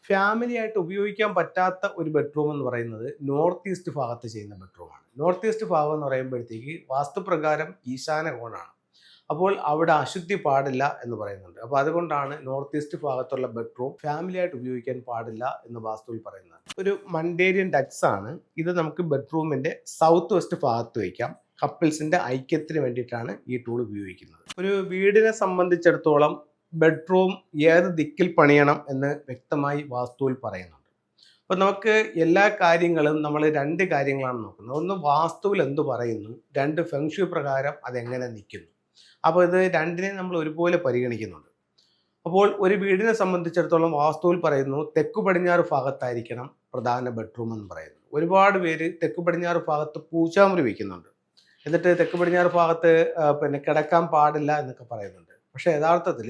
Family ആയിട്ട് ഉപയോഗിക്കാൻ പറ്റാത്ത ഒരു ബെഡ്റൂം എന്ന് പറയുന്നത് നോർത്ത് ഈസ്റ്റ് ഭാഗത്ത് ചെയ്യുന്ന ബെഡ്റൂമാണ്. നോർത്ത് ഈസ്റ്റ് ഭാഗം എന്ന് പറയുമ്പോഴത്തേക്ക് വാസ്തുപ്രകാരം ഈശാന കോണാണ്. അപ്പോൾ അവിടെ അശുദ്ധി പാടില്ല എന്ന് പറയുന്നുണ്ട്. അപ്പോൾ അതുകൊണ്ടാണ് നോർത്ത് ഈസ്റ്റ് ഭാഗത്തുള്ള ബെഡ്റൂം ഫാമിലി ആയിട്ട് ഉപയോഗിക്കാൻ പാടില്ല എന്ന് വാസ്തുവിൽ പറയുന്നത്. ഒരു മണ്ടേരിയൻ ഡക്സ് ആണ്. ഇത് നമുക്ക് ബെഡ്റൂമിന്റെ സൗത്ത് വെസ്റ്റ് ഭാഗത്ത് വയ്ക്കാം. കപ്പിൾസിന്റെ ഐക്യത്തിന് വേണ്ടിയിട്ടാണ് ഈ ടൂൾ ഉപയോഗിക്കുന്നത്. ഒരു വീടിനെ സംബന്ധിച്ചിടത്തോളം ബെഡ്റൂം ഏത് ദിക്കിൽ പണിയണം എന്ന് വ്യക്തമായി വാസ്തുവിൽ പറയുന്നുണ്ട്. അപ്പോൾ നമുക്ക് എല്ലാ കാര്യങ്ങളും നമ്മൾ രണ്ട് കാര്യങ്ങളാണ് നോക്കുന്നത്. ഒന്ന് വാസ്തുവിൽ എന്ത് പറയുന്നു, രണ്ട് ഫെങ്ഷു പ്രകാരം അതെങ്ങനെ നിൽക്കുന്നു. അപ്പോൾ ഇത് രണ്ടിനെ നമ്മൾ ഒരുപോലെ പരിഗണിക്കുന്നുണ്ട്. അപ്പോൾ ഒരു വീടിനെ സംബന്ധിച്ചിടത്തോളം വാസ്തുവിൽ പറയുന്നു തെക്കു പടിഞ്ഞാറ് ഭാഗത്തായിരിക്കണം പ്രധാന ബെഡ്റൂം എന്ന് പറയുന്നു. ഒരുപാട് പേര് തെക്കു പടിഞ്ഞാറ് ഭാഗത്ത് പൂജാമുറി വയ്ക്കുന്നുണ്ട്. എന്നിട്ട് തെക്കു പടിഞ്ഞാറ് ഭാഗത്ത് കിടക്കാൻ പാടില്ല എന്നൊക്കെ പറയുന്നുണ്ട്. പക്ഷേ യഥാർത്ഥത്തിൽ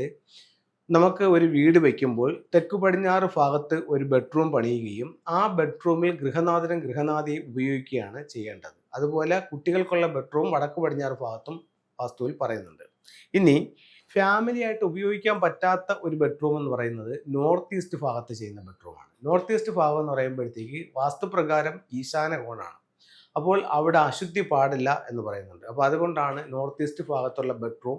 നമുക്ക് ഒരു വീട് വയ്ക്കുമ്പോൾ തെക്കു പടിഞ്ഞാറ് ഭാഗത്ത് ഒരു ബെഡ്റൂം പണിയുകയും ആ ബെഡ്റൂമിൽ ഗൃഹനാഥനും ഗൃഹനാഥിയും ഉപയോഗിക്കുകയാണ് ചെയ്യേണ്ടത്. അതുപോലെ കുട്ടികൾക്കുള്ള ബെഡ്റൂം വടക്ക് പടിഞ്ഞാറ് ഭാഗത്തും വാസ്തുവിൽ പറയുന്നുണ്ട്. ഇനി ഫാമിലി ആയിട്ട് ഉപയോഗിക്കാൻ പറ്റാത്ത ഒരു ബെഡ്റൂം എന്ന് പറയുന്നത് നോർത്ത് ഈസ്റ്റ് ഭാഗത്ത് ചെയ്യുന്ന ബെഡ്റൂമാണ്. നോർത്ത് ഈസ്റ്റ് ഭാഗം എന്ന് പറയുമ്പോഴത്തേക്ക് വാസ്തുപ്രകാരം ഈശാന കോണാണ്. അപ്പോൾ അവിടെ അശുദ്ധി പാടില്ല എന്ന് പറയുന്നുണ്ട്. അപ്പോൾ അതുകൊണ്ടാണ് നോർത്ത് ഈസ്റ്റ് ഭാഗത്തുള്ള ബെഡ്റൂം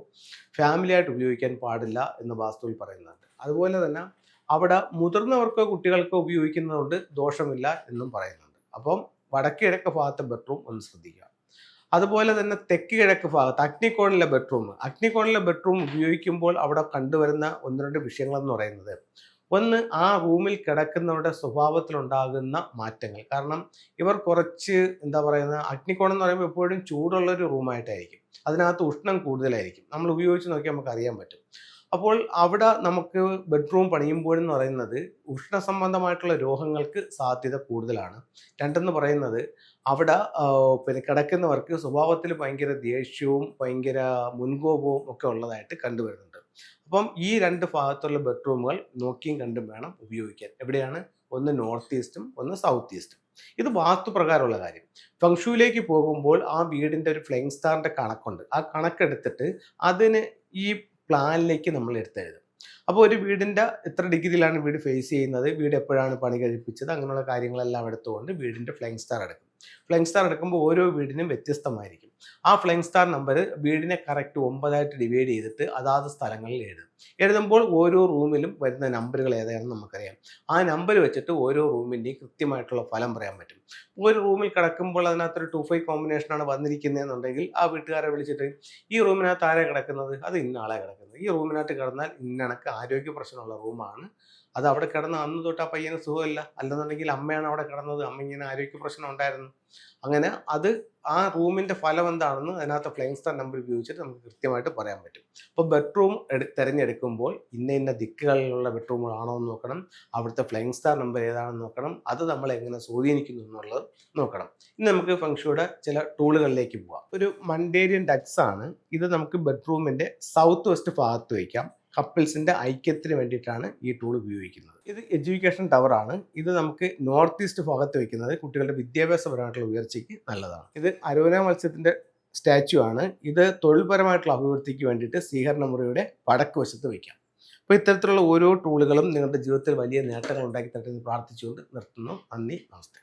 ഫാമിലി ആയിട്ട് ഉപയോഗിക്കാൻ പാടില്ല എന്ന് വാസ്തുവിൽ പറയുന്നുണ്ട്. അതുപോലെ തന്നെ അവിടെ മുതിർന്നവർക്കോ കുട്ടികൾക്കോ ഉപയോഗിക്കുന്നതുകൊണ്ട് ദോഷമില്ല എന്നും പറയുന്നുണ്ട്. അപ്പം വടക്ക് കിഴക്ക് ഭാഗത്തെ ബെഡ്റൂം ഒന്ന് ശ്രദ്ധിക്കുക. അതുപോലെ തന്നെ തെക്ക് കിഴക്ക് ഭാഗത്ത് അഗ്നികോണിലെ ബെഡ്റൂം ഉപയോഗിക്കുമ്പോൾ അവിടെ കണ്ടുവരുന്ന ഒന്ന് രണ്ട് വിഷയങ്ങളെന്ന് പറയുന്നത്, ഒന്ന് ആ റൂമിൽ കിടക്കുന്നവരുടെ സ്വഭാവത്തിലുണ്ടാകുന്ന മാറ്റങ്ങൾ. കാരണം ഇവർ കുറച്ച് അഗ്നികോണം എന്ന് പറയുമ്പോൾ എപ്പോഴും ചൂടുള്ളൊരു റൂമായിട്ടായിരിക്കും. അതിനകത്ത് ഉഷ്ണം കൂടുതലായിരിക്കും. നമ്മൾ ഉപയോഗിച്ച് നോക്കിയാൽ നമുക്ക് അറിയാൻ പറ്റും. അപ്പോൾ അവിടെ നമുക്ക് ബെഡ്റൂം പണിയുമ്പോഴെന്ന് പറയുന്നത് ഉഷ്ണ സംബന്ധമായിട്ടുള്ള രോഗങ്ങൾക്ക് സാധ്യത കൂടുതലാണ്. രണ്ടെന്ന് പറയുന്നത് അവിടെ കിടക്കുന്നവർക്ക് സ്വഭാവത്തിൽ ഭയങ്കര ദേഷ്യവും ഭയങ്കര മുൻകോപവും ഒക്കെ ഉള്ളതായിട്ട് കണ്ടുവരുന്നുണ്ട്. അപ്പം ഈ രണ്ട് ഭാഗത്തുള്ള ബെഡ്റൂമുകൾ നോക്കിയും കണ്ടും വേണം ഉപയോഗിക്കാൻ. എവിടെയാണ്? ഒന്ന് നോർത്ത് ഈസ്റ്റും ഒന്ന് സൗത്ത് ഈസ്റ്റും. ഇത് വാസ്തുപ്രകാരമുള്ള കാര്യം. ഫെങ്ഷുയിലേക്ക് പോകുമ്പോൾ ആ വീടിൻ്റെ ഒരു ഫ്ലൈങ് സ്റ്റാറിൻ്റെ കണക്കുണ്ട്. ആ കണക്കെടുത്തിട്ട് അതിന് ഈ പ്ലാനിലേക്ക് നമ്മൾ എടുത്തെഴുതും. അപ്പോൾ ഒരു വീടിൻ്റെ എത്ര ഡിഗ്രിയിലാണ് വീട് ഫേസ് ചെയ്യുന്നത്, വീട് എപ്പോഴാണ് പണി കഴിപ്പിച്ചത്, അങ്ങനെയുള്ള കാര്യങ്ങളെല്ലാം എടുത്തുകൊണ്ട് വീടിൻ്റെ ഫ്ലൈങ് സ്റ്റാർ എടുക്കും. ഫ്ലൈങ് സ്റ്റാർ എടുക്കുമ്പോൾ ഓരോ വീടിനും വ്യത്യസ്തമായിരിക്കും. ആ ഫ്ലൈങ് സ്റ്റാർ നമ്പർ വീടിനെ കറക്റ്റ് 9 ഡിവൈഡ് ചെയ്തിട്ട് അതാത് സ്ഥലങ്ങളിൽ എഴുതുമ്പോൾ ഓരോ റൂമിലും വരുന്ന നമ്പറുകൾ ഏതാണെന്ന് നമുക്കറിയാം. ആ നമ്പർ വെച്ചിട്ട് ഓരോ റൂമിൻ്റെയും കൃത്യമായിട്ടുള്ള ഫലം പറയാൻ പറ്റും. ഒരു റൂമിൽ കിടക്കുമ്പോൾ അതിനകത്തൊരു 2-5 കോമ്പിനേഷനാണ് വന്നിരിക്കുന്നതെന്നുണ്ടെങ്കിൽ ആ വീട്ടുകാരെ വിളിച്ചിട്ട് ഈ റൂമിനകത്ത് ആരെ കിടക്കുന്നത്, അത് ഇന്ന ആളെ കിടക്കുന്നത്, ഈ റൂമിനകത്ത് കിടന്നാൽ ഇന്നണക്ക് ആരോഗ്യ പ്രശ്നമുള്ള റൂമാണ്, അത് അവിടെ കിടന്ന അന്ന് തൊട്ട് ആ പയ്യന് സുഖമില്ല, അല്ലെന്നുണ്ടെങ്കിൽ അമ്മയാണ് അവിടെ കിടന്നത്, അമ്മ ഇങ്ങനെ ആരോഗ്യ പ്രശ്നം ഉണ്ടായിരുന്നു. അങ്ങനെ അത് ആ റൂമിൻ്റെ ഫലം എന്താണെന്ന് അതിനകത്ത് ഫ്ലൈങ് സ്റ്റാർ നമ്പർ ഉപയോഗിച്ചിട്ട് നമുക്ക് കൃത്യമായിട്ട് പറയാൻ പറ്റും. അപ്പോൾ ബെഡ്റൂം തിരഞ്ഞെടുക്കുമ്പോൾ ഇന്ന ദിക്കുകളിലുള്ള ബെഡ്റൂമുകളാണോ എന്ന് നോക്കണം, അവിടുത്തെ ഫ്ലൈങ് സ്റ്റാർ നമ്പർ ഏതാണെന്ന് നോക്കണം, അത് നമ്മളെ എങ്ങനെ സ്വാധീനിക്കുന്നു എന്നുള്ളത് നോക്കണം. ഇനി നമുക്ക് ഫെങ്ഷുയുടെ ചില ടൂളുകളിലേക്ക് പോകാം. ഒരു മണ്ടേരിയൻ ഡക്സ് ആണ്. ഇത് നമുക്ക് ബെഡ്റൂമിൻ്റെ സൗത്ത് വെസ്റ്റ് ഭാഗത്ത് വയ്ക്കാം. കപ്പിൾസിൻ്റെ ഐക്യത്തിന് വേണ്ടിയിട്ടാണ് ഈ ടൂൾ ഉപയോഗിക്കുന്നത്. ഇത് എഡ്യൂക്കേഷൻ ടവറാണ്. ഇത് നമുക്ക് നോർത്ത് ഈസ്റ്റ് ഭാഗത്ത് വയ്ക്കുന്നത് കുട്ടികളുടെ വിദ്യാഭ്യാസപരമായിട്ടുള്ള ഉയർച്ചയ്ക്ക് നല്ലതാണ്. ഇത് അരോന മത്സ്യത്തിൻ്റെ സ്റ്റാച്യു ആണ്. ഇത് തൊഴിൽപരമായിട്ടുള്ള അഭിവൃദ്ധിക്ക് വേണ്ടിയിട്ട് സ്വീകരണ മുറിയുടെ വടക്ക് വശത്ത് വയ്ക്കാം. അപ്പോൾ ഇത്തരത്തിലുള്ള ഓരോ ടൂളുകളും നിങ്ങളുടെ ജീവിതത്തിൽ വലിയ നേട്ടങ്ങൾ ഉണ്ടാക്കി തരുമെന്ന് പ്രാർത്ഥിച്ചുകൊണ്ട് നിർത്തുന്നു. നന്ദി, നമസ്തേ.